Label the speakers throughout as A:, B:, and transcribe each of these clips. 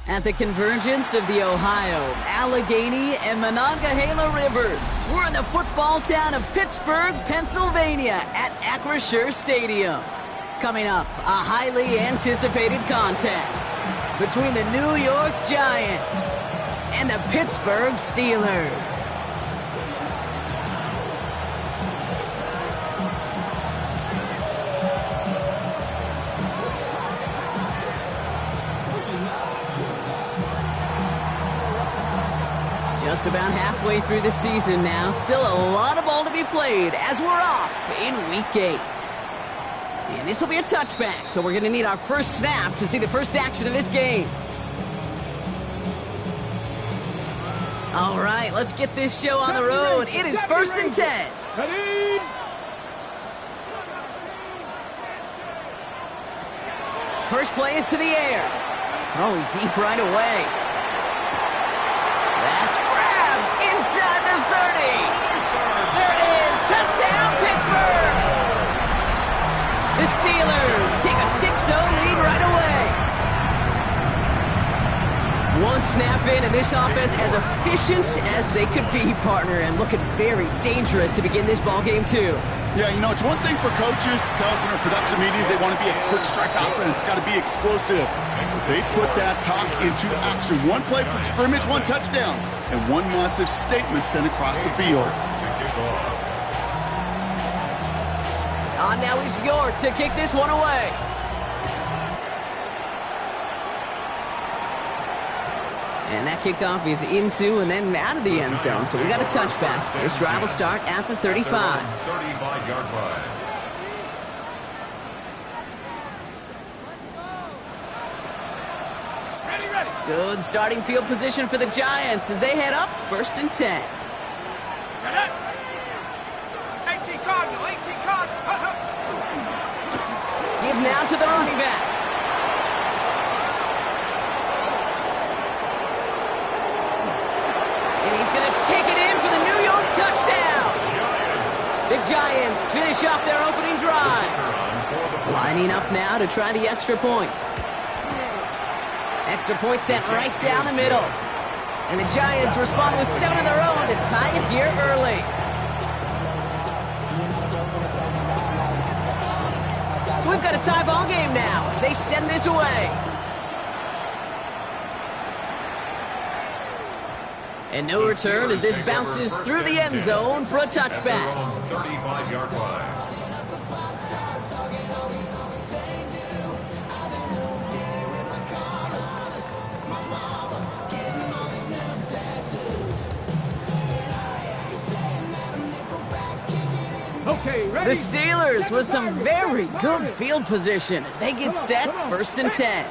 A: At the convergence of the Ohio, Allegheny, and Monongahela Rivers, we're in the football town of Pittsburgh, Pennsylvania at Acrisure Stadium. Coming up, a highly anticipated contest between the New York Giants and the Pittsburgh Steelers. Just about halfway through the season now. Still a lot of ball to be played as we're off in Week 8. And this will be a touchback, so we're going to need our first snap to see the first action of this game. All right, let's get this show on the road. It is 1st and 10. First play is to the air. Throwing deep right away. That's grabbed inside the 30. There it is. Touchdown, Pittsburgh. The Steelers take a 6-0 lead right away. One snap in, and this offense as efficient as they could be, partner, and looking very dangerous to begin this ball game too.
B: Yeah, you know, it's one thing for coaches to tell us in our production meetings they want to be a quick strike offense. It's got to be explosive. They put that talk into action. One play from scrimmage, one touchdown, and one massive statement sent across the field.
A: Now he's York to kick this one away. And that kickoff is into and then out of the end zone. So we got a touchback. This drive will start at the 35.
C: 35-yard line.
A: Good starting field position for the Giants as they head up 1st and 10.
D: 18 Cardinal, 18 Cardinal.
A: Give now to the running back. And he's going to take it in for the New York touchdown. The Giants finish off their opening drive. Lining up now to try the extra point. Extra point sent right down the middle. And the Giants respond with 7 of their own to tie it here early. So we've got a tie ball game now as they send this away. And no return as this bounces through the end zone for a touchback.
C: 35-yard line.
A: The Steelers with some very good field position as they get set 1st and 10.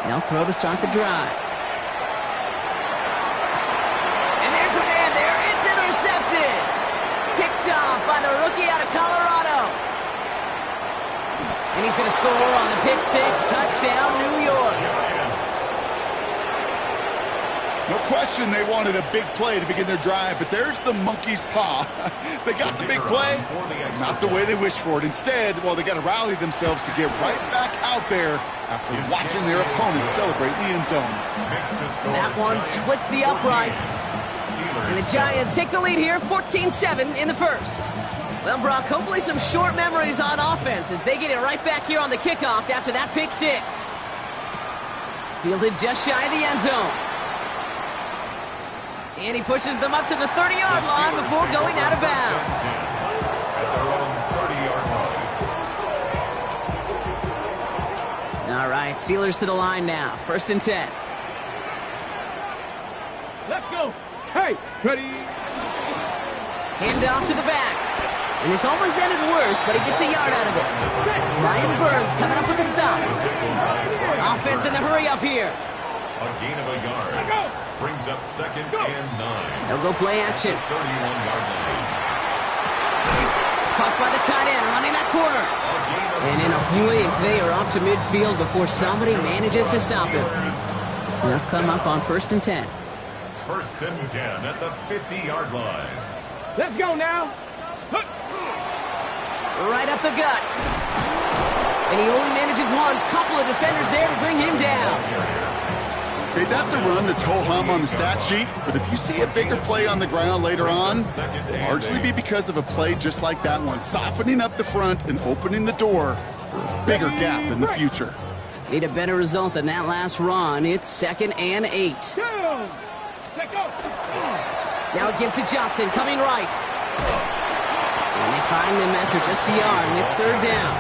A: They'll throw to start the drive. And there's a man there. It's intercepted. Picked off by the rookie out of Colorado. And he's going to score on the pick six. Touchdown, New York.
B: No question they wanted a big play to begin their drive, but there's the monkey's paw. They got the big play, not the way they wished for it. Instead, well, they got to rally themselves to get right back out there after watching their opponents celebrate in the end zone.
A: That one splits the uprights. And the Giants take the lead here, 14-7 in the first. Well, Brock, hopefully some short memories on offense as they get it right back here on the kickoff after that pick six. Fielded just shy of the end zone. And he pushes them up to the 30-yard line before going out of bounds. All right, Steelers to the line now. 1st and 10.
D: Let's go. Hey, ready.
A: Hand off to the back. And this almost ended worse, but he gets a yard out of it. Ryan Burns coming up with a stop. Offense in the hurry up here.
C: A gain of a yard. brings up 2nd and 9.
A: They'll go play action.
C: 31-yard line.
A: Caught by the tight end, running that corner. And in a blink, they are off to midfield before somebody manages to stop him. They'll come up on 1st and 10.
C: 1st and 10 at the 50-yard line.
D: Let's go now.
A: Right up the gut. And he only manages one. Couple of defenders there to bring him down.
B: Okay, that's a run that's ho-hum on the stat sheet, but if you see a bigger play on the ground later on, it'll largely be because of a play just like that one, softening up the front and opening the door for a bigger gap in the future.
A: Need a better result than that last run. It's 2nd and 8. Now a give to Johnson, coming right. And they find him after just a yard, and it's 3rd down.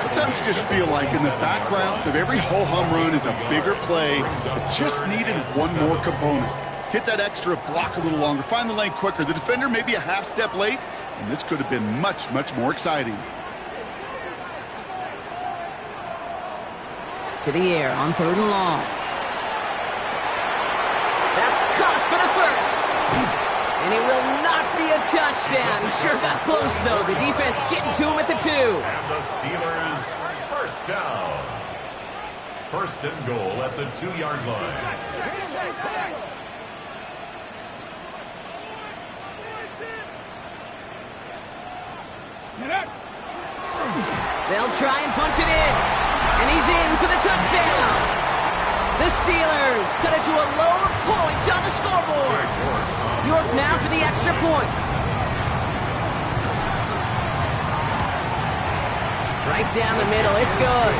B: Sometimes you just feel like in the background of every ho-hum run is a bigger play that just needed one more component. Hit that extra block a little longer, find the lane quicker. The defender may be a half step late, and this could have been much, much more exciting.
A: To the air on 3rd and long. That's caught for the first. And it will not be a touchdown. He sure got close, though. The defense getting to him at the 2.
C: And the Steelers, 1st down. 1st and goal at the 2-yard line.
A: They'll try and punch it in. And he's in for the touchdown. The Steelers cut it to a lower point on the scoreboard. York now for the extra point. Right down the middle, it's good.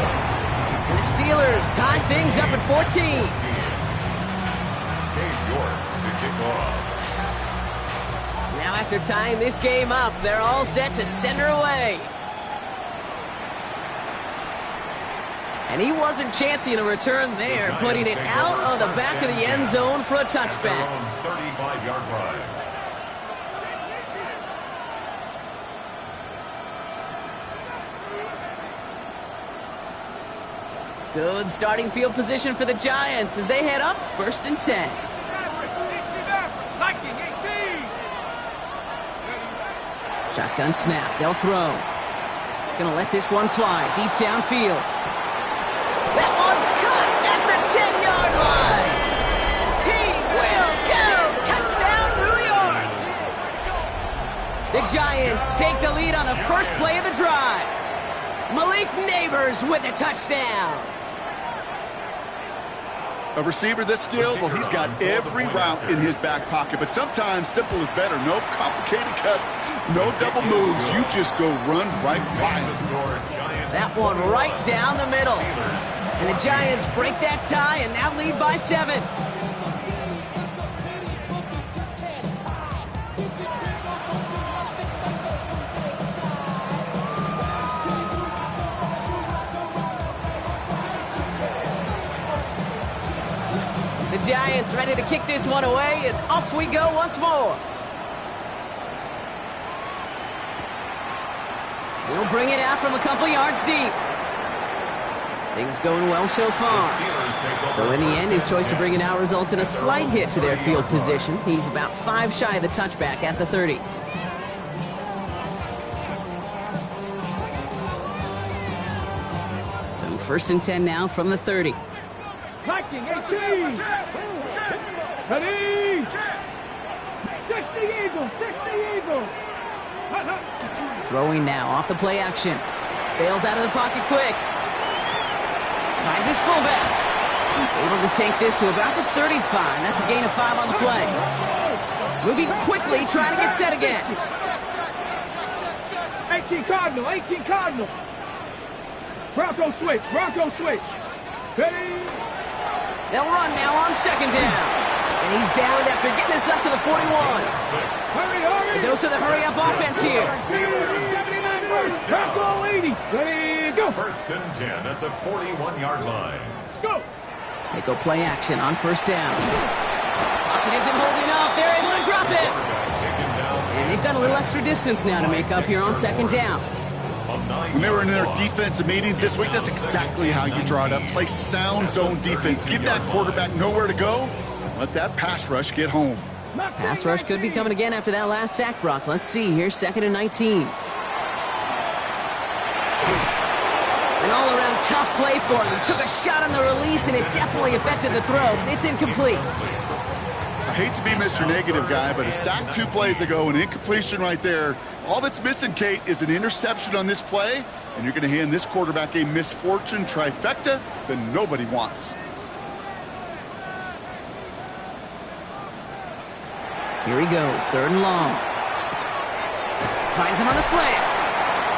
A: And the Steelers tie things up at 14.
C: Cade York to kick off.
A: Now after tying this game up, they're all set to send her away. And he wasn't chancing a return there, putting it out on the back of the end zone for a touchback.
C: 35-yard line.
A: Good starting field position for the Giants as they head up 1st and 10. Shotgun snap, they'll throw. Gonna let this one fly deep downfield. That one's caught at the 10-yard line. He will go. Touchdown, New York. The Giants take the lead on the first play of the drive. Malik Neighbors with a touchdown.
B: A receiver this skilled, well, he's got every route in his back pocket, but sometimes simple is better. No complicated cuts, no double moves. You just go run right by him.
A: That one right down the middle. And the Giants break that tie and now lead by 7. The Giants ready to kick this one away, and off we go once more. We'll bring it out from a couple yards deep. Things going well so far. So in the end, his choice to bring it out results in a slight hit to their field position. He's about 5 shy of the touchback at the 30. So 1st and 10 now from the 30.
D: Hiking 18. Ready. 60 Eagles. 60 Eagles.
A: Throwing now off the play action. Bails out of the pocket quick. Finds his fullback. Able to take this to about the 35. That's a gain of 5 on the play. Moving quickly, trying to get set again.
D: 18 Cardinal. 18 Cardinal. Bronco switch. Bronco switch. Ready.
A: They'll run now on 2nd down. And he's down after getting this up to the 41.
D: Hurry, hurry.
A: A dose of the hurry-up offense here.
D: 79 first. Bronco 80. Ready, go.
C: 1st and 10 at the 41-yard line.
D: Let's go.
A: They go play action on 1st down. Lockett isn't holding up. They're able to drop it. And they've got a little extra distance now to make up here on 2nd down.
B: When they were in their defensive meetings this week, that's exactly how you draw it up. Play sound zone defense. Give that quarterback nowhere to go. Let that pass rush get home.
A: Pass rush could be coming again after that last sack, Brock. Let's see here, 2nd and 19. An all-around tough play for him. He took a shot on the release, and it definitely affected the throw. It's incomplete.
B: I hate to be Mr. Negative guy, but a sack 2 plays ago, an incompletion right there. All that's missing, Kate, is an interception on this play, and you're going to hand this quarterback a misfortune trifecta that nobody wants.
A: Here he goes, 3rd and long. Finds him on the slant.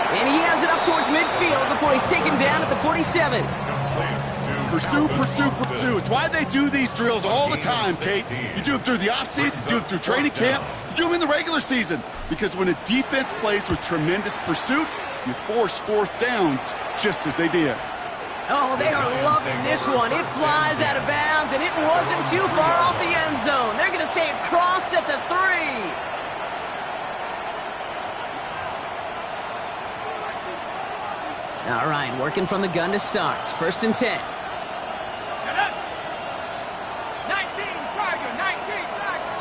A: And he has it up towards midfield before he's taken down at the 47.
B: Pursue, pursue, pursue. It's why they do these drills all the time, Kate. You do them through the offseason, you do them through training camp, you do them in the regular season. Because when a defense plays with tremendous pursuit, you force 4th downs just as they did.
A: Oh, they are loving this one. It flies out of bounds, and it wasn't too far off the end zone. They're going to say it crossed at the 3. All right, working from the gun to start. 1st and 10.
D: Set up. 19, Tiger, 19, Tiger.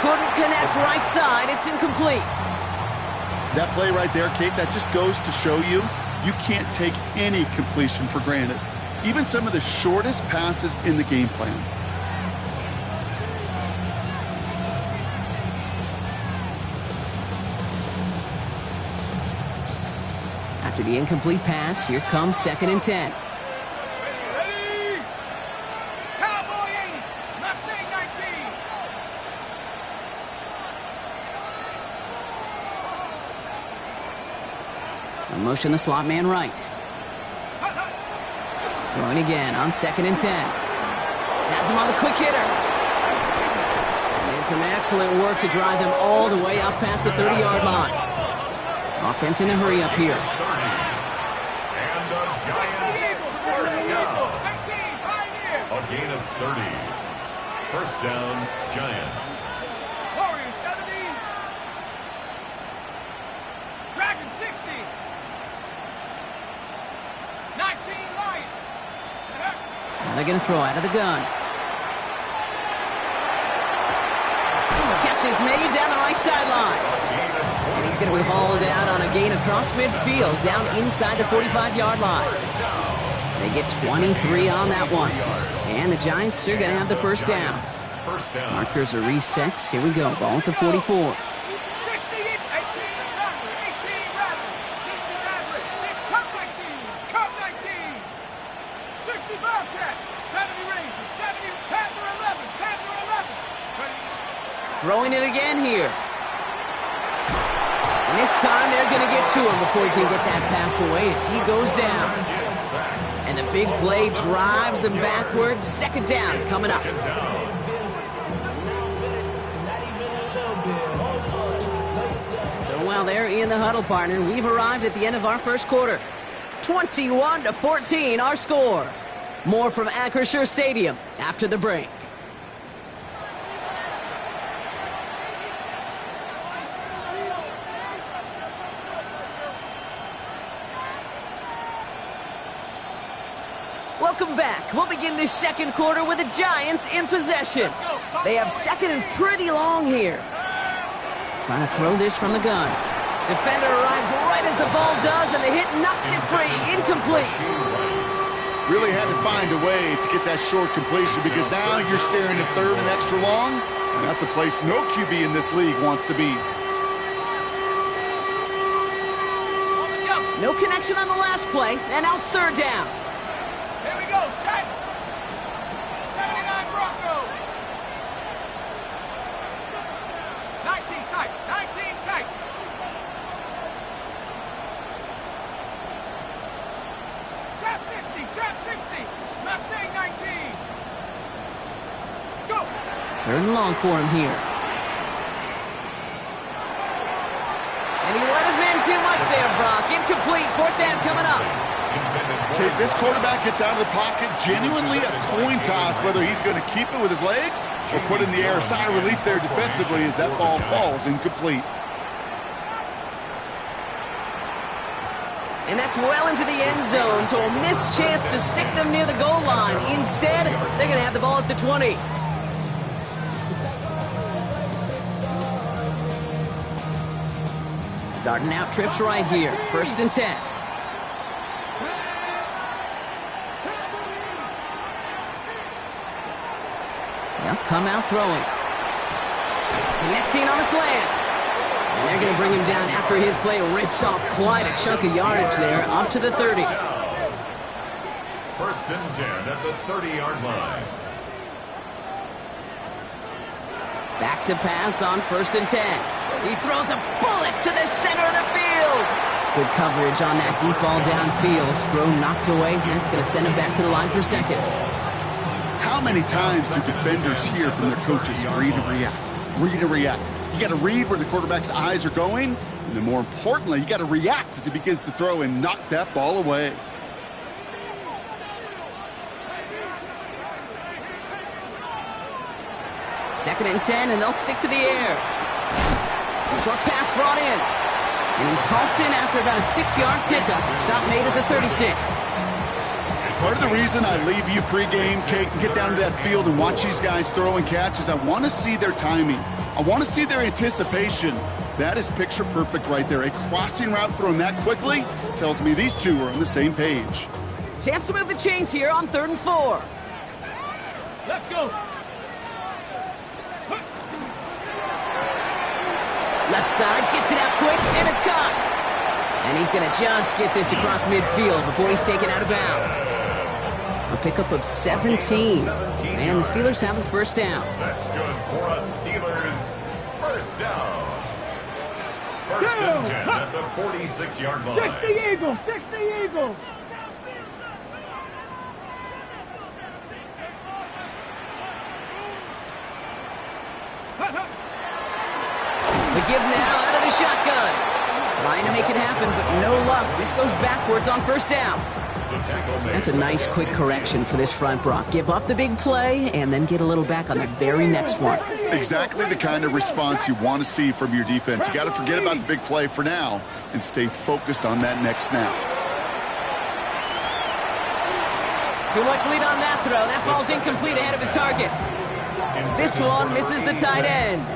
A: Couldn't connect right side. It's incomplete.
B: That play right there, Kate, that just goes to show you can't take any completion for granted. Even some of the shortest passes in the game plan.
A: After the incomplete pass, here comes 2nd and 10.
D: Ready? Cowboy 80, Mustang 19.
A: On motion, the slot man right. Throwing again on 2nd and 10. Has him on the quick hitter. And some excellent work to drive them all the way up past the 30-yard line. Offense in a hurry up here.
C: And the Giants first down. A gain of 30. First down, Giants.
D: Warriors 70. Dragon 60. 19 Lion.
A: Now they're going to throw out of the gun. Catch is made down the right sideline. And he's going to be hauled out on a gain across midfield, down inside the 45-yard line. They get 23 on that one. And the Giants are going to have the first down.
C: First down.
A: Markers are reset. Here we go. Ball at the 44.
D: 60 Bobcats, 70 Rangers, 70 Panther 11, Panther 11.
A: Throwing it again here. And this time they're going to get to him before he can get that pass away as he goes down. And the big play drives them backwards. 2nd down coming up. So while they're in the huddle, partner, we've arrived at the end of our first quarter. 21-14 our score. More from Acrisure Stadium after the break. Welcome back. We'll begin this second quarter with the Giants in possession. They have 2nd and pretty long here. Trying to throw this from the gun. Defender arrives right as the ball does, and the hit knocks it free. Incomplete.
B: Really had to find a way to get that short completion because now you're staring at 3rd and extra long, and that's a place no QB in this league wants to be.
A: No connection on the last play, and now it's 3rd down.
D: Here we go, set. 79 Broncos. 19 tight, 19 tight. Trap 60, Mustang 19. Go.
A: 3rd and long for him here. And he let his man too much there, Brock. Incomplete, 4th down coming up.
B: Okay, this quarterback gets out of the pocket, genuinely a coin toss, whether he's going to keep it with his legs or put in the air. A sigh of relief there defensively as that ball falls incomplete.
A: And that's well into the end zone, so a missed chance to stick them near the goal line. Instead, they're going to have the ball at the 20. Starting out trips right here. 1st and 10. They'll come out throwing. Connecting on the slant. And they're going to bring him down after his play rips off quite a chunk of yardage there, up to the 30.
C: 1st and 10 at the 30-yard line.
A: Back to pass on 1st and 10. He throws a bullet to the center of the field. Good coverage on that deep ball downfield. Throw knocked away. That's going to send him back to the line for 2nd.
B: How many times do defenders hear from their coaches, read and react? Read and react. You got to read where the quarterback's eyes are going, and then more importantly, you got to react as he begins to throw and knock that ball away.
A: Second and 10, and they'll stick to the air. Short pass brought in. And he's halted after about a 6-yard pickup. Stop made at the 36.
B: Part of the reason I leave you pregame, Kate, and get down to that field and watch these guys throw and catch is I want to see their timing. I want to see their anticipation. That is picture perfect right there. A crossing route thrown that quickly tells me these two are on the same page.
A: Chance to move the chains here on 3rd and 4.
D: Let's go.
A: Left side, gets it out quick, and it's caught. And he's going to just get this across midfield before he's taken out of bounds. A pickup of 17. And the Steelers have a 1st down.
C: That's good for us Steelers. 1st down. 1st and 10 at the 46-yard line.
D: 60 Eagles, 60 Eagles.
A: The give now out of the shotgun. Trying to make it happen, but no luck. This goes backwards on 1st down. That's a nice quick correction for this front, Brock. Give up the big play and then get a little back on the very next one.
B: Exactly the kind of response you want to see from your defense. You got to forget about the big play for now and stay focused on that next snap.
A: Too much lead on that throw. That ball's incomplete ahead of his target. This one misses the tight end.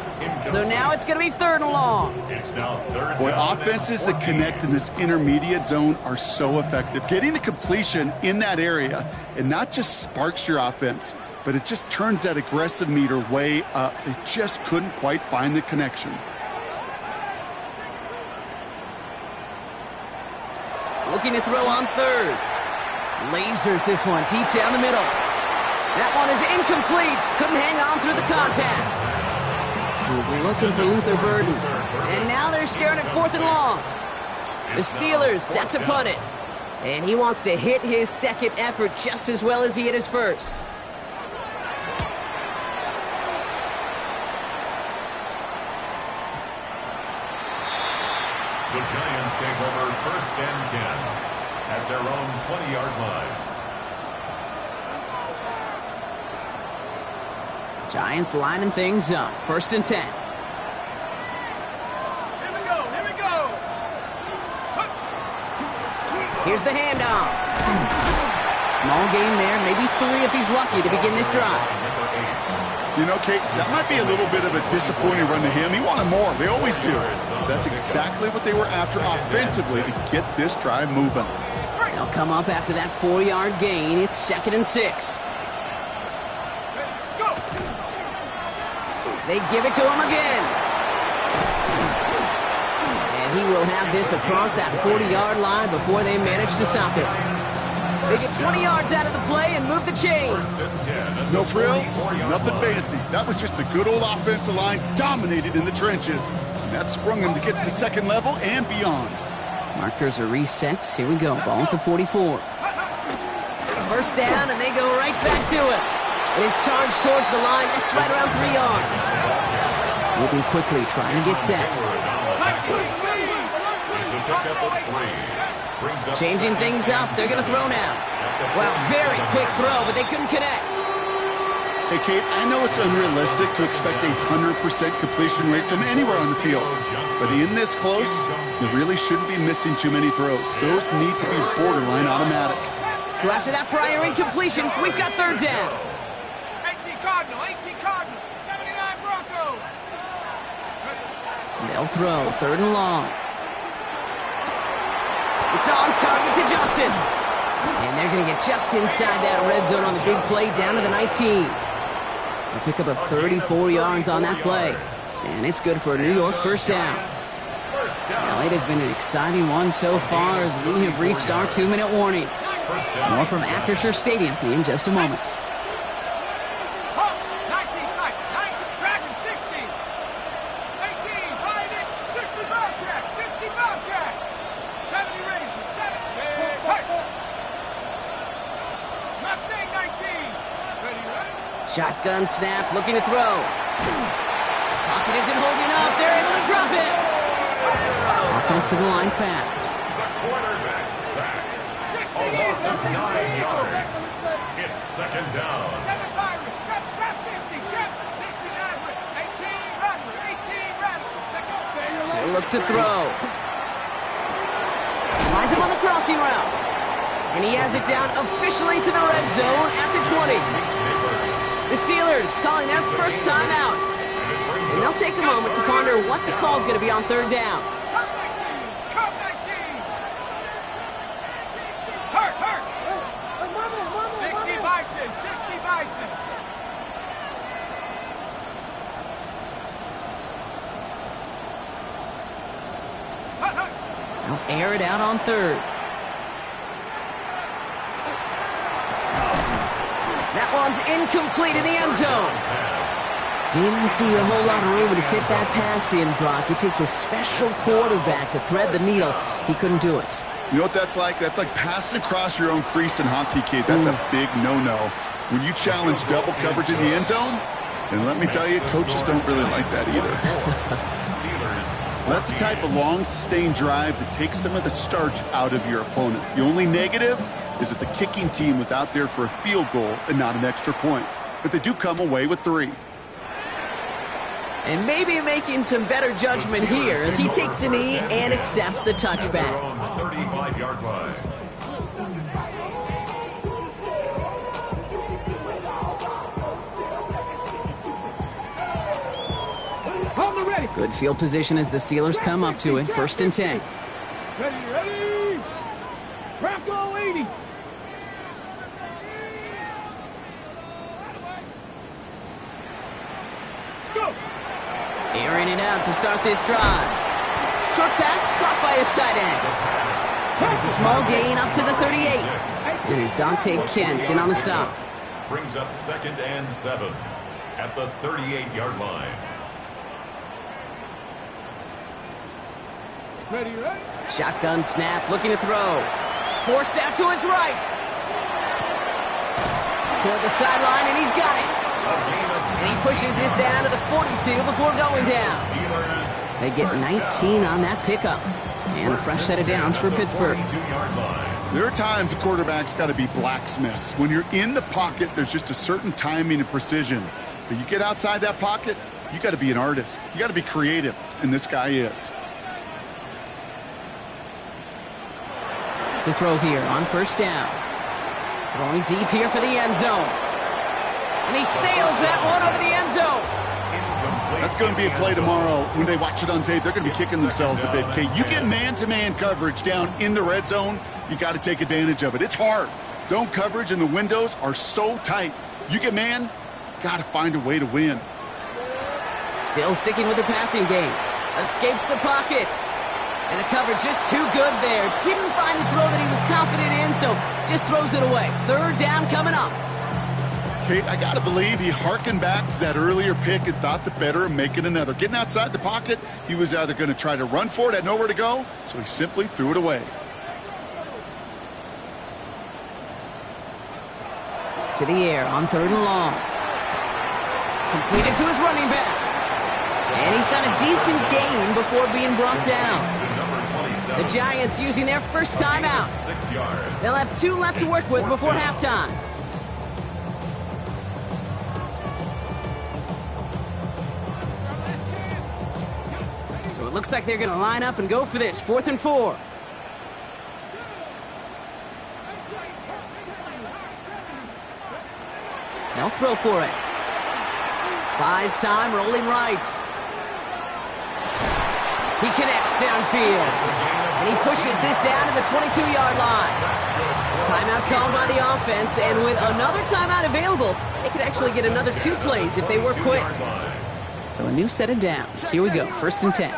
A: So now it's going to be 3rd and long.
C: It's now 3rd
B: Boy,
C: down.
B: offenses that connect in this intermediate zone are so effective. Getting the completion in that area, and not just sparks your offense, but it just turns that aggressive meter way up. They just couldn't quite find the connection.
A: Looking to throw on 3rd. Lasers this one deep down the middle. That one is incomplete. Couldn't hang on through the contact. He was looking for Luther Burden. And now they're staring at 4th and long. The Steelers set to punt it. And he wants to hit his 2nd effort just as well as he hit his 1st.
C: The Giants take over 1st and 10 at their own 20-yard line.
A: Giants lining things up. 1st and 10.
D: Here we go, here we go.
A: Here's the handoff. Small gain there, maybe 3 if he's lucky to begin this drive.
B: You know, Kate, that might be a little bit of a disappointing run to him. He wanted more. They always do. That's exactly what they were after offensively to get this drive moving.
A: They'll come up after that 4-yard gain. It's 2nd and 6. They give it to him again. And he will have this across that 40-yard line before they manage to stop it. They get 20 yards out of the play and move the chains.
B: No frills, nothing fancy. That was just a good old offensive line dominated in the trenches. And that sprung them to get to the 2nd level and beyond.
A: Markers are reset. Here we go. Ball at the 44. 1st down, and they go right back to it. It is charged towards the line. That's right around 3 yards. Moving quickly, trying to get set. Changing things up. They're going to throw now. Well, very quick throw, but they couldn't connect.
B: Hey, Kate, I know it's unrealistic to expect a 100% completion rate from anywhere on the field. But in this close, you really shouldn't be missing too many throws. Those need to be borderline automatic.
A: So after that prior incompletion, we've got third down.
D: 18 Cardinal, 79 Bronco.
A: They'll throw, third and long. It's on target to Johnson. And they're going to get just inside that red zone on the big play down to the 19. They'll pick up a 34 yards on that play. And it's good for a New York first down. Now, it has been an exciting one so far as we have reached our 2-minute warning. More from Acrisure Stadium in just a moment.
D: Hawks, 19 tight, 19 Dragon, 60. 18, Biden, 60 Bobcat, 60 Bobcat. 70 Rangers, 70. Hey! Mustang, 19. Ready, ready?
A: Shotgun snap, looking to throw. Pocket isn't holding up. They're able to drop it. Offensive line fast.
C: The quarterback sacked. A loss of 9 yards. It's second down.
D: 7 Pirates, 7 Trap 60, Chaps 69, 18 Rattler, 18 Rattler.
A: They'll look to throw. Finds him on the crossing route. And he has it down officially to the red zone at the 20. The Steelers calling their first time out. And they'll take a moment to ponder what the call is going to be on third down.
D: Cup 19. Hurt. 60 Bison, 60 Bison.
A: They'll air it out on third. That one's incomplete in the end zone. Didn't see a whole lot of room to fit that pass in, Brock. It takes a special quarterback to thread the needle. He couldn't do it.
B: You know what that's like? That's like passing across your own crease in hockey, Kate. That's a big no-no. When you challenge double coverage in the end zone, and let me tell you, coaches don't really like that either. That's the type of long, sustained drive that takes some of the starch out of your opponent. The only negative is that the kicking team was out there for a field goal and not an extra point. But they do come away with 3.
A: And maybe making some better judgment here as he takes a knee and accepts the touchback.
C: 35-yard line.
D: Hold the ready.
A: Good field position as the Steelers come up to it, 1st and 10.
D: Ready. Bronco 80. Let's go.
A: Airing it out to start this drive. Short pass caught by his tight end. It's a small gain up to the 38. And it's Dante Kent in on the stop.
C: Brings up 2nd and 7 at the 38-yard line.
D: Ready.
A: Shotgun snap, looking to throw. Forced out to his right. Toward the sideline, and he's got it. And he pushes this down to the 42 before going down. They get 19 on that pickup. And a fresh set of downs for Pittsburgh.
B: There are times a quarterback's got to be blacksmiths. When you're in the pocket, there's just a certain timing and precision. But you get outside that pocket, you got to be an artist. You got to be creative, and this guy is.
A: To throw here on 1st down. Throwing deep here for the end zone. And he sails that one over the end zone.
B: That's going to be a play tomorrow. When they watch it on tape, they're going to be kicking themselves a bit. Okay, you get man-to-man coverage down in the red zone, you got to take advantage of it. It's hard. Zone coverage and the windows are so tight. You get man, got to find a way to win.
A: Still sticking with the passing game. Escapes the pocket. And the cover just too good there. Didn't find the throw that he was confident in, so just throws it away. 3rd down coming up.
B: Kate, I got to believe he hearkened back to that earlier pick and thought the better of making another. Getting outside the pocket, he was either going to try to run for it, had nowhere to go, so he simply threw it away.
A: To the air on 3rd and long. Completed to his running back. And he's got a decent gain before being brought down. The Giants using their first timeout. They'll have 2 left to work with before halftime. it looks like they're going to line up and go for this. 4th and 4. They'll throw for it. Buys time, rolling right. He connects downfield. And he pushes this down to the 22-yard line. Timeout called by the offense, and with another timeout available, they could actually get another 2 plays if they were quick. So a new set of downs. Here we go, 1st and 10.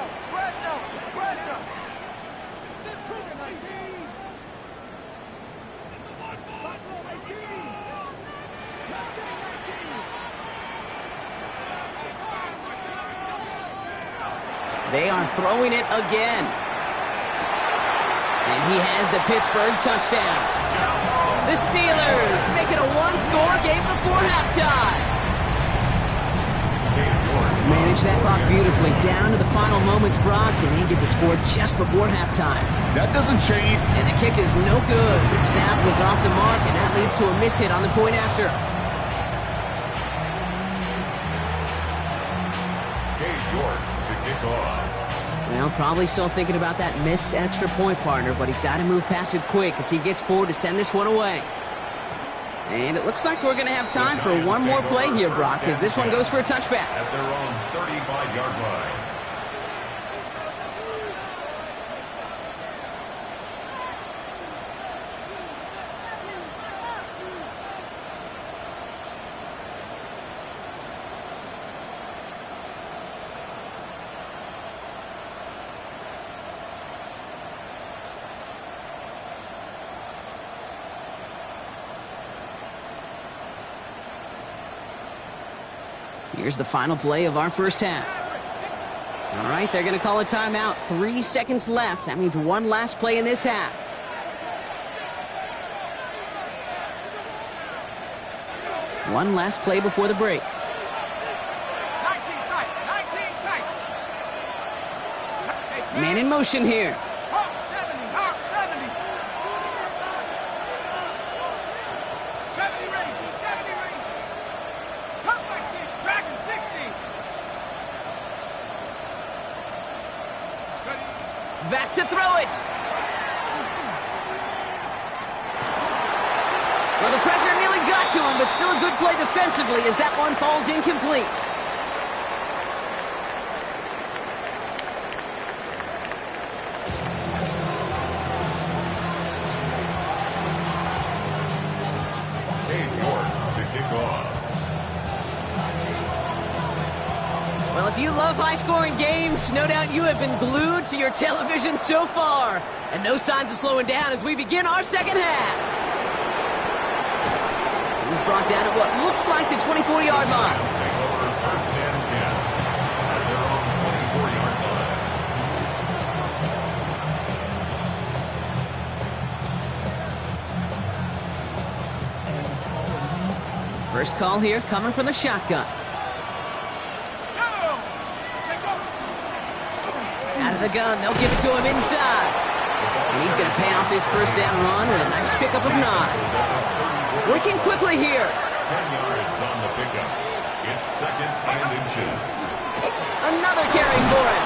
A: They are throwing it again. And he has the Pittsburgh touchdown. The Steelers make it a 1-score game before halftime. Manage that clock beautifully down to the final moments, Brock, and they get the score just before halftime.
B: That doesn't change.
A: And the kick is no good. The snap was off the mark, and that leads to a miss hit on the point after.
C: Cade York to kick off.
A: Well, probably still thinking about that missed extra point, partner, but he's got to move past it quick as he gets forward to send this one away. And it looks like we're going to have time for one more play here, Brock, as this one goes for a touchback.
C: At their own 35-yard line.
A: Here's the final play of our first half. All right, they're going to call a timeout. 3 seconds left. That means one last play in this half. One last play before the break.
D: 19 tight. 19 tight.
A: Man in motion here.
D: Hawk 70. Hawk 70. 70 range. 70 range. Hawk 19. Dragon 60.
A: Back to throw it. Well, the pressure nearly got to him, but still a good play defensively as that one falls incomplete.
C: Cade York to kick off.
A: Well, if you love high-scoring games, no doubt you have been glued to your television so far. And no signs of slowing down as we begin our second half. He's brought down at what looks like the 24-yard line.
C: Take over 1st and 10. At their own 24-yard line.
A: First call here coming from the shotgun. Out of the gun, they'll give it to him inside. And he's going to pay off his first down run with a nice pickup of 9. Working quickly here.
C: 10 yards on the pickup. It's 2nd and inches.
A: Another carry for him.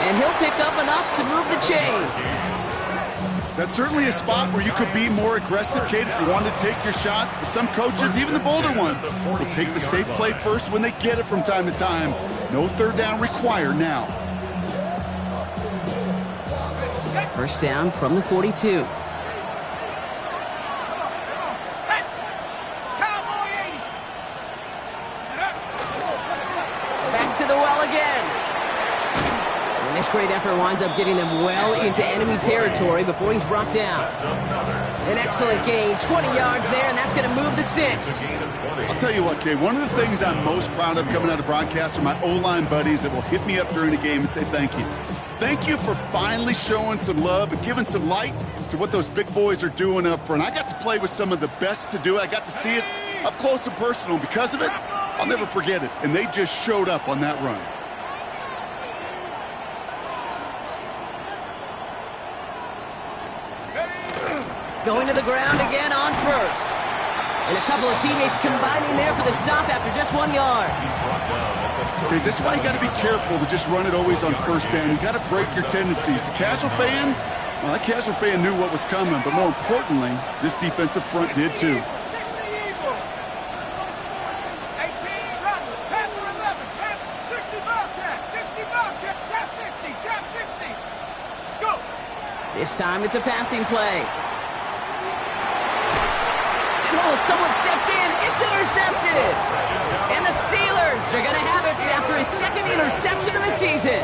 A: And he'll pick up enough to move the chains.
B: That's certainly a spot where you could be more aggressive, Cade, if you wanted to take your shots. But some coaches, even the bolder ones, will take the safe play first when they get it from time to time. No third down required now.
A: First down from the 42. Back to the well again. And this great effort winds up getting them well into enemy territory before he's brought down. An excellent gain, 20 yards there, and that's going to move the sticks.
B: I'll tell you what, Cade, one of the things I'm most proud of coming out of broadcast are my O-line buddies that will hit me up during the game and say thank you. Thank you for finally showing some love and giving some light to what those big boys are doing up front. I got to play with some of the best to do it. I got to see it up close and personal. Because of it, I'll never forget it. And they just showed up on that run.
A: Going to the ground again on first. And a couple of teammates combining there for the stop after just 1 yard.
B: Okay, this is why you got to be careful to just run it always on first down. You got to break your tendencies. The casual fan, well, that casual fan knew what was coming, but more importantly, this defensive front did too.
D: 18, run, Panther 11, Panther 60 Bobcat, 60 Bobcat, trap 60, let's go.
A: This time it's a passing play. And oh, someone stepped in. It's intercepted. And the Steelers are going to have it after his second interception of the season.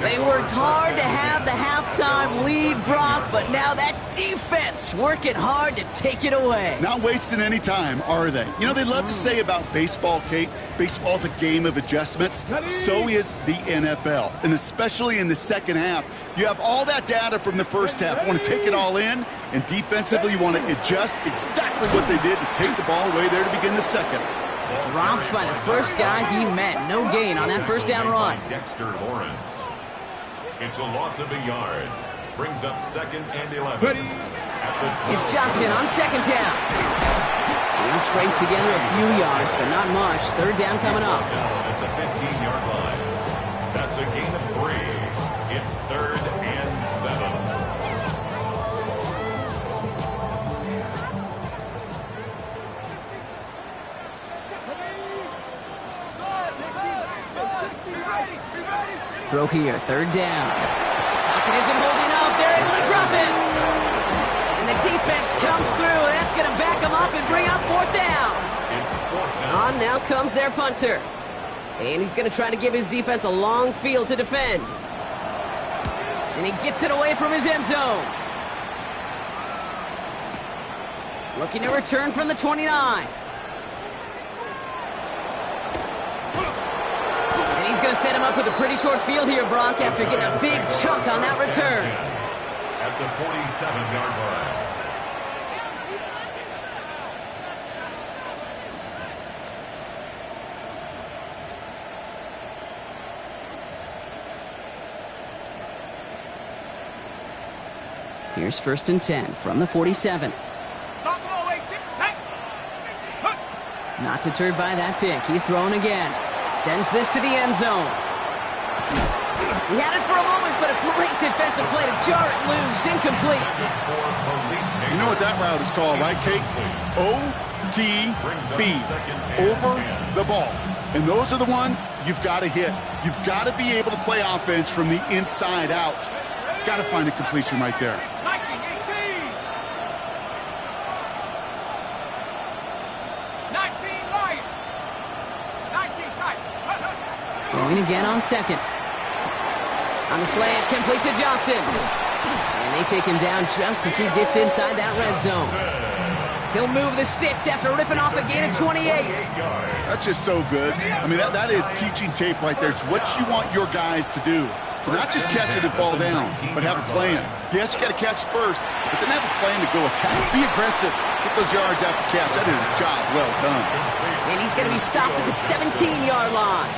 A: They worked hard to have the halftime lead, Brock, but now that defense working hard to take it away.
B: Not wasting any time, are they? You know, they love to say about baseball, Kate, baseball's a game of adjustments. So is the NFL, and especially in the second half. You have all that data from the first half. You want to take it all in, and defensively you want to adjust exactly what they did to take the ball away there to begin the second.
A: Dropped by the first guy he met. No gain on that first down run.
C: Dexter Lawrence. It's a loss of a yard. Brings up 2nd and 11.
A: It's Johnson on second down. He'll scrape together a few yards, but not much. Third down coming up.
C: At the 15-yard line. That's a gain of 3. It's 3rd and 7.
A: Throw here, third down. Pocket isn't holding up. They're able to drop it. And the defense comes through. That's going to back them up and bring up 4th down. On now comes their punter. And he's going to try to give his defense a long field to defend. And he gets it away from his end zone. Looking to return from the 29. He's going to set him up with a pretty short field here, Brock, after getting a big chunk on that return.
C: At the 47-yard line.
A: Here's 1st and 10 from the 47. Not deterred by that pick. He's throwing again. Sends this to the end zone. He had it for a moment, but a great defensive play to jar it loose. Incomplete.
B: You know what that route is called, right, Kate? OTB, over the ball. And those are the ones you've got to hit. You've got to be able to play offense from the inside out. Got to find a completion right there.
D: 19 Lion. 19 Tyson.
A: Throwing again on second. On the slant, complete to Johnson. And they take him down just as he gets inside that red zone. He'll move the sticks after ripping off a gain of 28.
B: That's just so good. I mean, that is teaching tape right there. It's what you want your guys to do. To not just catch it and fall down, but have a plan. Yes, you got to catch it first, but then have a plan to go attack. Be aggressive. Get those yards after catch. That is a job well done.
A: And he's going to be stopped at the 17-yard line.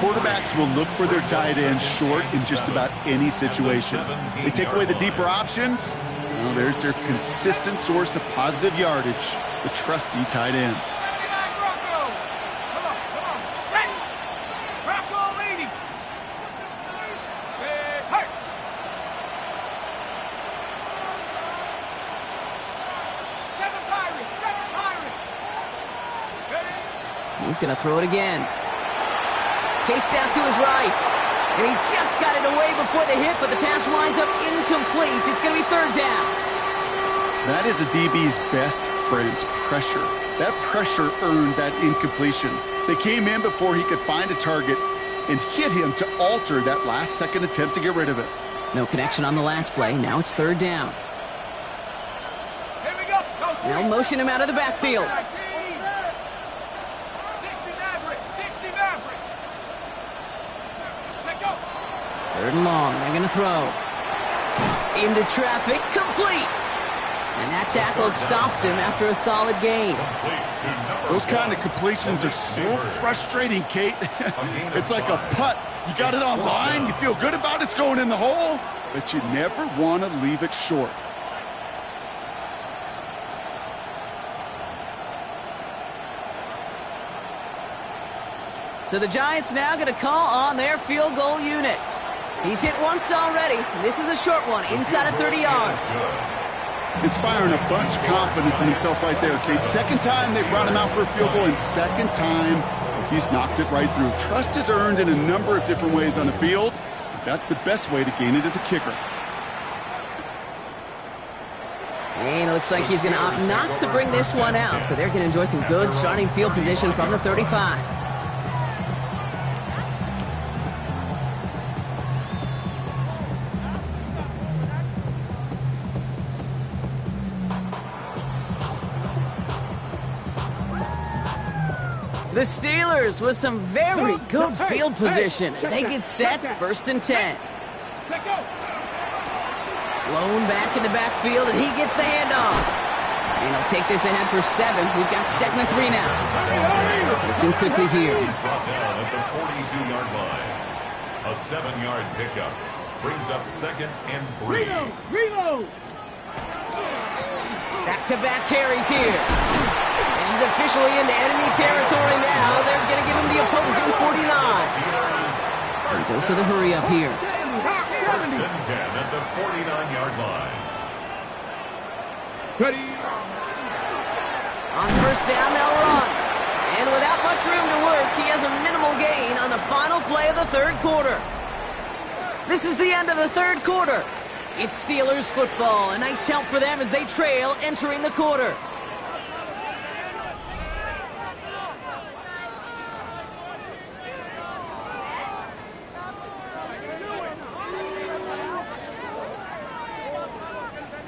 B: Quarterbacks will look for their tight end short in just about any situation. They take away the deeper options. Well, there's their consistent source of positive yardage, the trusty tight end.
D: 79 Bronco. Come on. Set. Bronco leading. Hey. 7 Pirates. Ready.
A: He's going to throw it again. Chased down to his right. And he just got it away before the hit, but the pass winds up incomplete. It's going to be 3rd down.
B: That is a DB's best friend, pressure. That pressure earned that incompletion. They came in before he could find a target and hit him to alter that last-second attempt to get rid of it.
A: No connection on the last play. Now it's 3rd down.
D: Here we go.
A: They'll motion him out of the backfield.
D: 60 Maverick. 60 Maverick. Take go.
A: 3rd and long. They're going to throw. Into traffic. Complete. And that tackle stops him after a solid gain.
B: Those kind of completions are so frustrating, Kate. It's like a putt. You got it on line, you feel good about it's going in the hole, but you never want to leave it short.
A: So the Giants now going to call on their field goal unit. He's hit once already. This is a short one, inside of 30 yards.
B: Inspiring a bunch of confidence in himself right there, Kate. Second time they brought him out for a field goal, and second time he's knocked it right through. Trust is earned in a number of different ways on the field. But that's the best way to gain it as a kicker.
A: And it looks like he's going to opt not to bring this one out. So they're going to enjoy some good starting field position from the 35. The Steelers with some very good field position as they get set, 1st and 10. Lone back in the backfield, and he gets the handoff. And he'll take this ahead for 7. We've got 2nd and 3 now. Looking quickly here.
C: He's brought down at the 42-yard line. A 7-yard pickup brings up 2nd and 3.
D: Reload!
A: Back-to-back carries here. And he's officially into enemy territory now. They're going to give him the opposing 49. And goes to the hurry up here.
C: 1st and 10 at the 49-yard line.
D: Ready.
A: On 1st down, they'll run. And without much room to work, he has a minimal gain on the final play of the 3rd quarter. This is the end of the 3rd quarter. It's Steelers football. A nice help for them as they trail entering the quarter.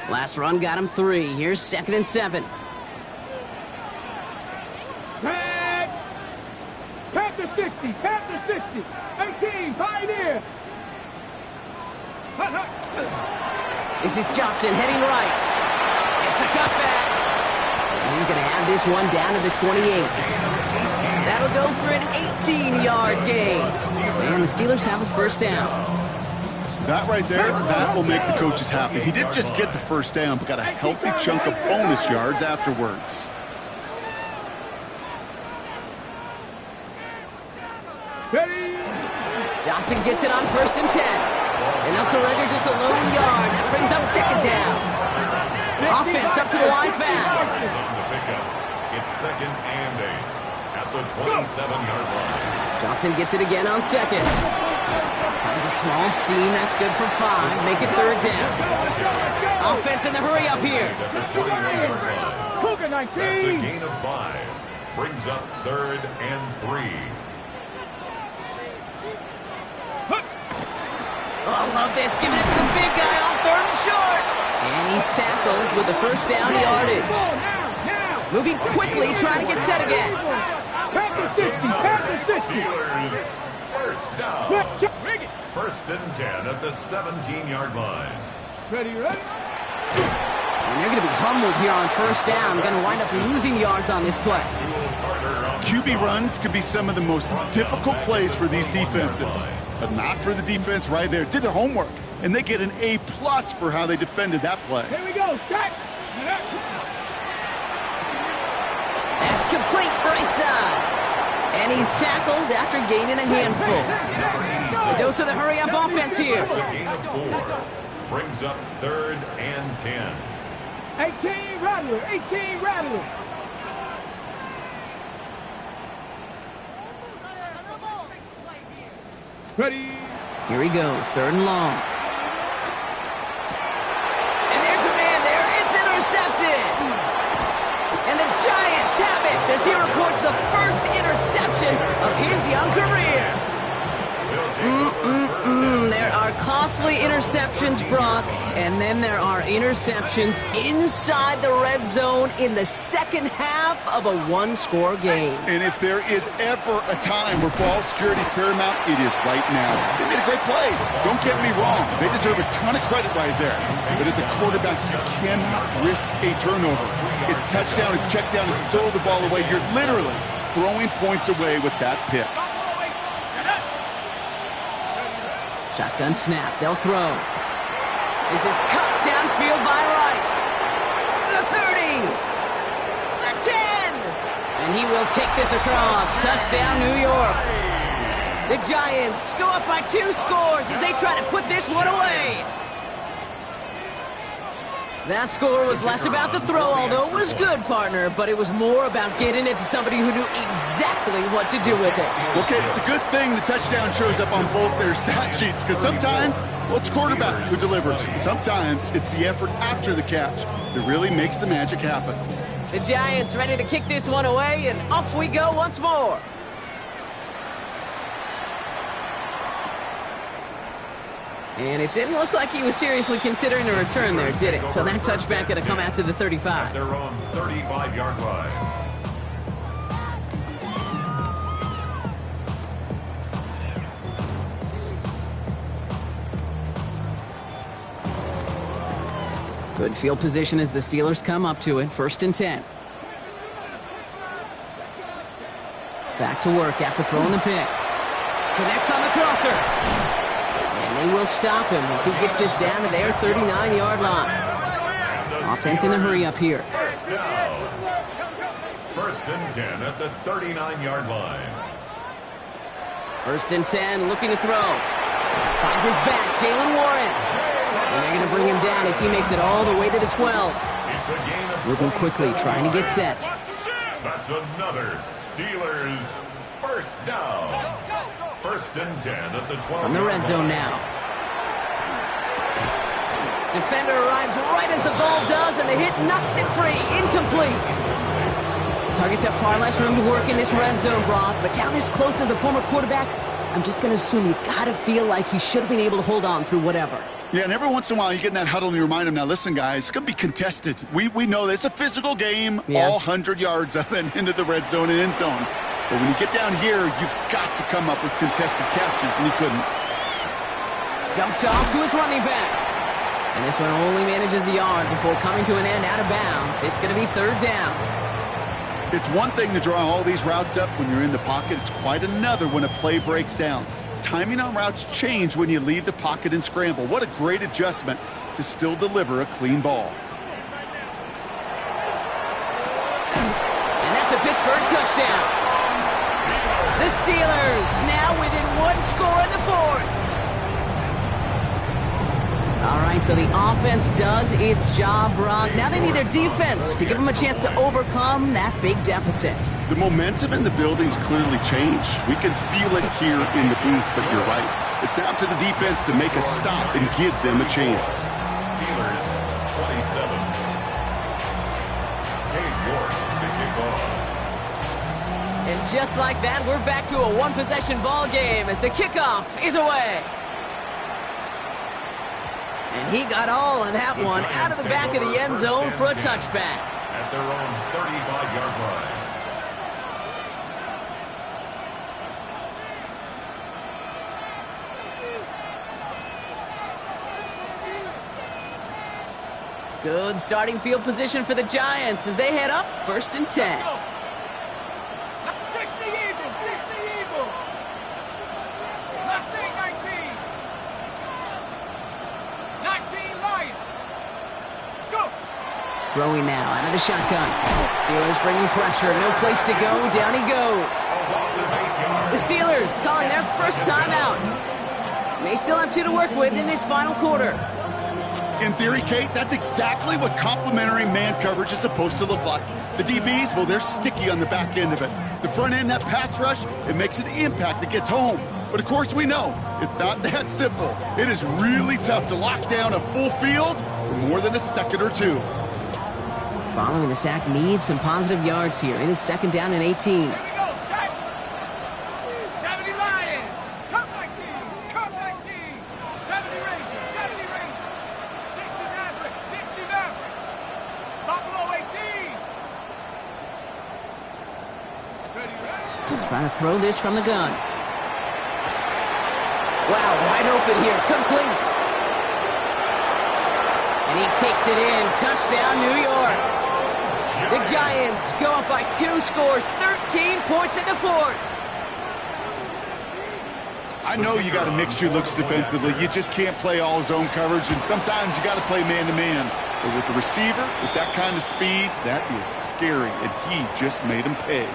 A: Last run got him 3. Here's 2nd and 7.
D: Tag! Tap the 60! Tap the 60! 18! Pioneer! Hut, hut.
A: This is Johnson heading right. It's a cutback. And he's going to have this one down to the 28. That'll go for an 18-yard gain. And the Steelers have a 1st down.
B: That right there, that will make the coaches happy. He didn't just get the 1st down, but got a healthy chunk of bonus yards afterwards.
D: Ready.
A: Johnson gets it on 1st and 10. And they'll surrender just a lone yard. That brings up 2nd down. Offense up to the line fast.
C: On the pickup. It's 2nd and 8 at the 27-yard line.
A: Johnson gets it again on 2nd. Finds a small seam. That's good for 5. Make it 3rd down. Offense in the hurry up here.
C: At the 28-yard line.
D: Cougar
C: That's a
D: 19.
C: gain of 5. Brings up 3rd and 3.
A: Oh, I love this. Giving it to the big guy on 3rd and short. And he's tackled with the 1st down yardage.
D: Now!
A: Moving quickly, trying to get set again.
D: Tap the 60! Tap the 60!
C: Steelers 1st down.
D: Rig it!
C: 1st and 10 at the 17-yard line.
D: Ready, ready?
A: And they're going to be humbled here on 1st down. Going to wind up losing yards on this play.
B: QB runs could be some of the most difficult plays for these defenses, but not for the defense right there. Did their homework, and they get an A+ for how they defended that play.
D: Here we go. Strike!
A: That's complete right side. And he's tackled after gaining a handful. A dose of the hurry-up offense here.
C: That's a gain of 4. Brings up 3rd and 10.
D: 18 Rattler! 18 Rattler! Ready?
A: Here he goes, 3rd and long. And there's a man there. It's intercepted. And the Giants have it as he records the 1st interception of his young career. There are costly interceptions, Brock, and then there are interceptions inside the red zone in the 2nd half of a 1-score game.
B: And if there is ever a time where ball security is paramount, it is right now. They made a great play. Don't get me wrong. They deserve a ton of credit right there. But as a quarterback, you cannot risk a turnover. It's touchdown, it's check down, it's throw the ball away. You're literally throwing points away with that pick.
A: Shotgun snap. They'll throw. This is cut downfield by Rice. The 30. The 10. And he will take this across. Touchdown, New York. The Giants go up by 2 scores as they try to put this one away. That score was less about the throw, although it was good, partner, but it was more about getting it to somebody who knew exactly what to do with it.
B: Okay, it's a good thing the touchdown shows up on both their stat sheets, because sometimes, well, it's quarterback who delivers. Sometimes it's the effort after the catch that really makes the magic happen.
A: The Giants ready to kick this one away, and off we go once more. And it didn't look like he was seriously considering a return there, did it? So that touchback going to come out to the 35.
C: Their own 35-yard line.
A: Good field position as the Steelers come up to it. 1st and 10. Back to work after throwing the pick. Connects on the crosser. And they will stop him as he gets this down to their 39-yard line. Offense in the hurry up here.
C: First down. 1st and 10 at the 39-yard line.
A: 1st and 10, looking to throw. Finds his back, Jaylen Warren. And they're going to bring him down as he makes it all the way to the 12.
C: It's a gain of
A: Moving quickly, trying to get set.
C: That's another Steelers first down. 1st and 10 at the 12.
A: From the red zone now. Defender arrives right as the ball does, and the hit knocks it free. Incomplete. Targets have far less room to work in this red zone, Brock, but down this close as a former quarterback, I'm just going to assume you got to feel like he should have been able to hold on through whatever.
B: Yeah, and every once in a while you get in that huddle and you remind them, now listen, guys, it's going to be contested. We know this. It's a physical game, all 100 yards up and into the red zone and end zone. But when you get down here, you've got to come up with contested catches, and he couldn't.
A: Dumped off to his running back. And this one only manages a yard before coming to an end out of bounds. It's going to be 3rd down.
B: It's one thing to draw all these routes up when you're in the pocket. It's quite another when a play breaks down. Timing on routes change when you leave the pocket and scramble. What a great adjustment to still deliver a clean ball.
A: And that's a Pittsburgh touchdown. The Steelers now within 1 score in the 4th. All right, so the offense does its job, Brock. Now they need their defense to give them a chance to overcome that big deficit.
B: The momentum in the building's clearly changed. We can feel it here in the booth, but you're right. It's now to the defense to make a stop and give them a chance.
C: Steelers 27. Cade York to kick off.
A: And just like that, we're back to a 1-possession ball game as the kickoff is away. And he got all of that one out of the back of the end zone for a touchback.
C: At their own 35-yard line.
A: Good starting field position for the Giants as they head up 1st and 10.
D: 60 Eagles. Mustang 19. 19 Lions. Let's go.
A: Throwing now out of the shotgun. Steelers bringing pressure. No place to go. Down he goes. The Steelers calling their first time out. They still have 2 to work with in this final quarter.
B: In theory, Kate, that's exactly what complementary man coverage is supposed to look like. The DBs, well, they're sticky on the back end of it. The front end, that pass rush, it makes an impact that gets home. But of course we know, it's not that simple. It is really tough to lock down a full field for more than a second or 2.
A: Following the sack needs some positive yards here. It is 2nd down and 18.
D: Here we go, set. 70 Lions. Come 19. Come 19. 70 Rangers. 70 Rangers. 60 Mavericks. 60 Mavericks. Buffalo 18. Ready.
A: Trying to throw this from the gun. Wow, wide open here. Complete. And he takes it in. Touchdown, New York. The Giants go up by 2 scores, 13 points in the 4th.
B: I know you got a mixture looks defensively. You just can't play all zone coverage, and sometimes you got to play man-to-man. But with the receiver, with that kind of speed, that is scary, and he just made him pay.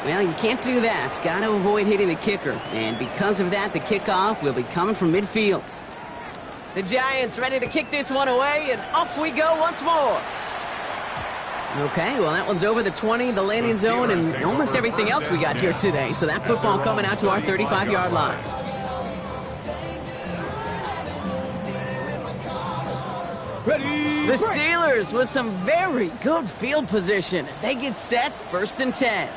A: Well, you can't do that. Got to avoid hitting the kicker. And because of that, the kickoff will be coming from midfield. The Giants ready to kick this one away, and off we go once more. Okay, well, that one's over the 20, the landing zone, and almost everything else we got here today. So that football coming out to our 35-yard line.
D: Ready.
A: The Steelers with some very good field position as they get set, 1st and 10.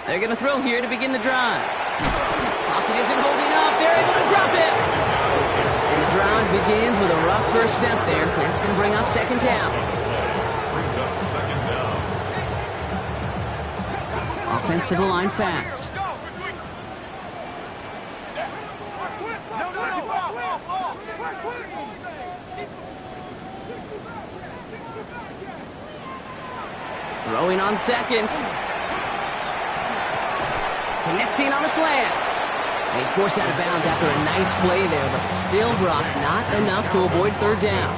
A: They're going to throw here to begin the drive. Pocket isn't holding up. They're able to drop it. And the drive begins with a rough first step there. That's going to bring up 2nd down.
C: Brings up 2nd down.
A: Offense to the line fast. Throwing on 2nd. Connecting on the slant. He's forced out of bounds after a nice play there, but still, Brock, not enough to avoid 3rd down.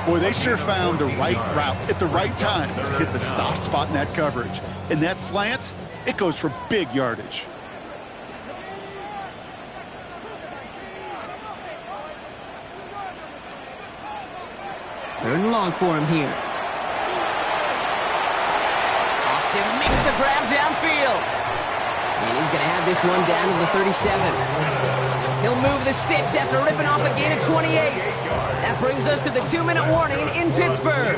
B: Boy, they sure found the right route at the right time to hit the soft spot in that coverage. And that slant, it goes for big yardage.
A: Third and long for him here. Austin makes the grab downfield. And he's going to have this one down to the 37. He'll move the sticks after ripping off a gain of 28. That brings us to the 2-minute warning in Pittsburgh.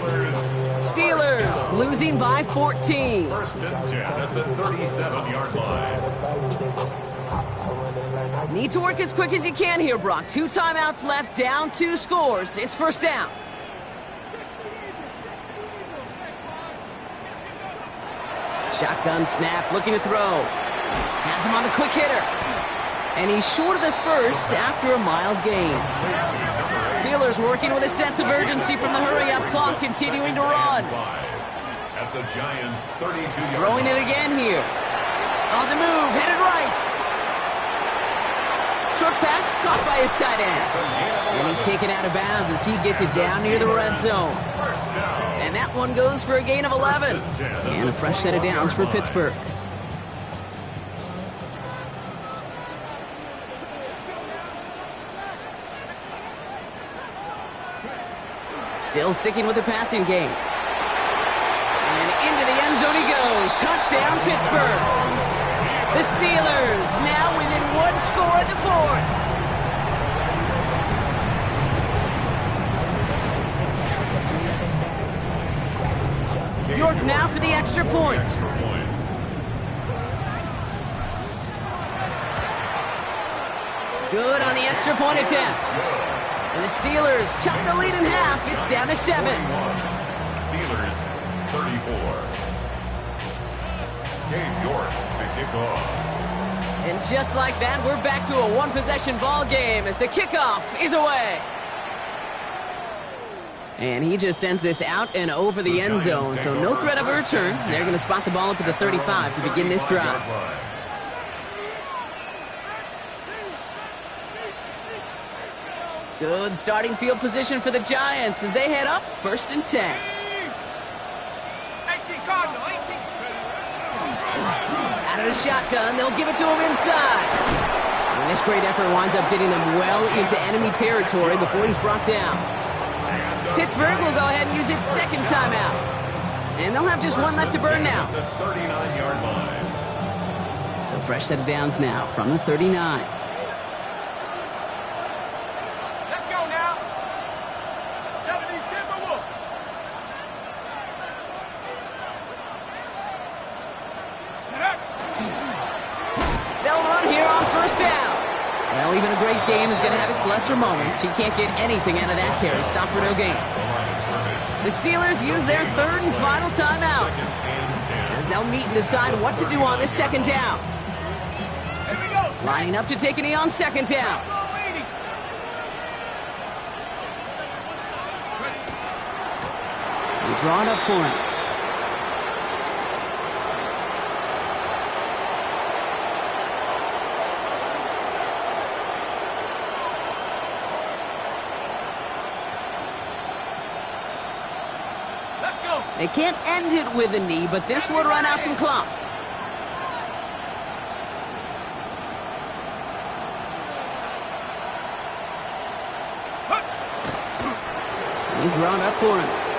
A: Steelers losing by 14.
C: 1st and 10 at the 37-yard line.
A: Need to work as quick as you can here, Brock. 2 timeouts left, down 2 scores. It's 1st down. Shotgun snap, looking to throw. Has him on the quick hitter. And he's short of the first after a mild gain. Steelers working with a sense of urgency from the hurry-up clock, continuing to run.
C: At the Giants' 32-yard
A: Throwing it again here. On the move, headed right. Short pass caught by his tight end. And he's taken out of bounds as he gets it down near the red zone. And that one goes for a gain of 11. And a fresh set of downs for Pittsburgh. Still sticking with the passing game. And into the end zone he goes. Touchdown, Pittsburgh. The Steelers now within 1 score in the 4th. York now for the extra point. Good on the extra point attempt. And the Steelers chop the lead in half. It's down to 7.
C: Steelers 34. Cade York to kick off.
A: And just like that, we're back to a 1-possession ball game as the kickoff is away. And he just sends this out and over the end zone, so no threat of a return. They're going to spot the ball up at the 35 to begin this drive. Good starting field position for the Giants as they head up 1st and 10.
D: 18 Cardinal, 18.
A: Out of the shotgun, they'll give it to him inside. And this great effort winds up getting them well into enemy territory before he's brought down. Pittsburgh will go ahead and use its 2nd timeout. And they'll have just one left to burn now.
C: The 39-yard line.
A: So fresh set of downs now from the 39.
D: Let's go now. 70 Timberwolves.
A: They'll run here on 1st down. Well, even a great game is going to have its lesser moments. You can't get anything out of that carry. Stop for no gain. The Steelers use their 3rd and final timeout as they'll meet and decide what to do on this 2nd down.
D: Here we go.
A: Lining up to take a knee on 2nd down. They draw it up for him. They can't end it with a knee, but this would run out some clock. He's drawn up for him.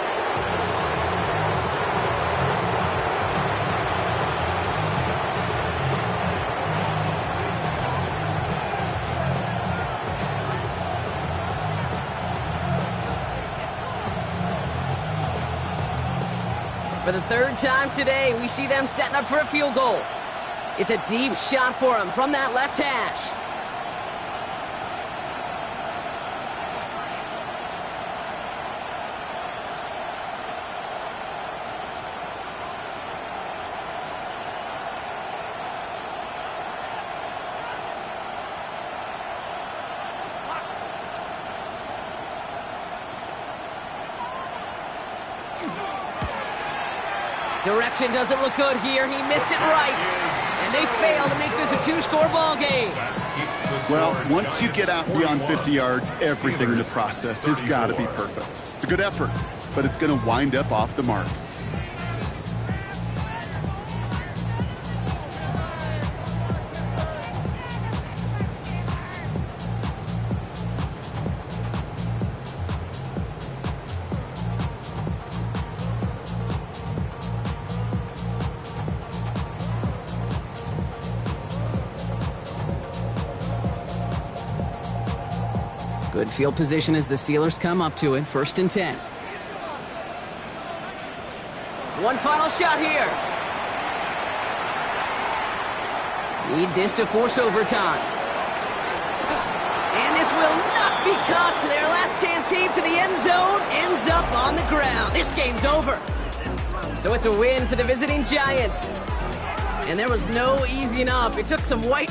A: For the third time today, we see them setting up for a field goal. It's a deep shot for him from that left hash. Direction doesn't look good here. He missed it right. And they fail to make this a two-score ball game.
B: Well, once you get out beyond 50 yards, everything in the process has got to be perfect. It's a good effort, but it's going to wind up off the mark.
A: Good field position as the Steelers come up to it. 1st and 10. One final shot here. Need this to force overtime. And this will not be caught. So their last chance save to the end zone ends up on the ground. This game's over. So it's a win for the visiting Giants. And there was no easing up. It took some white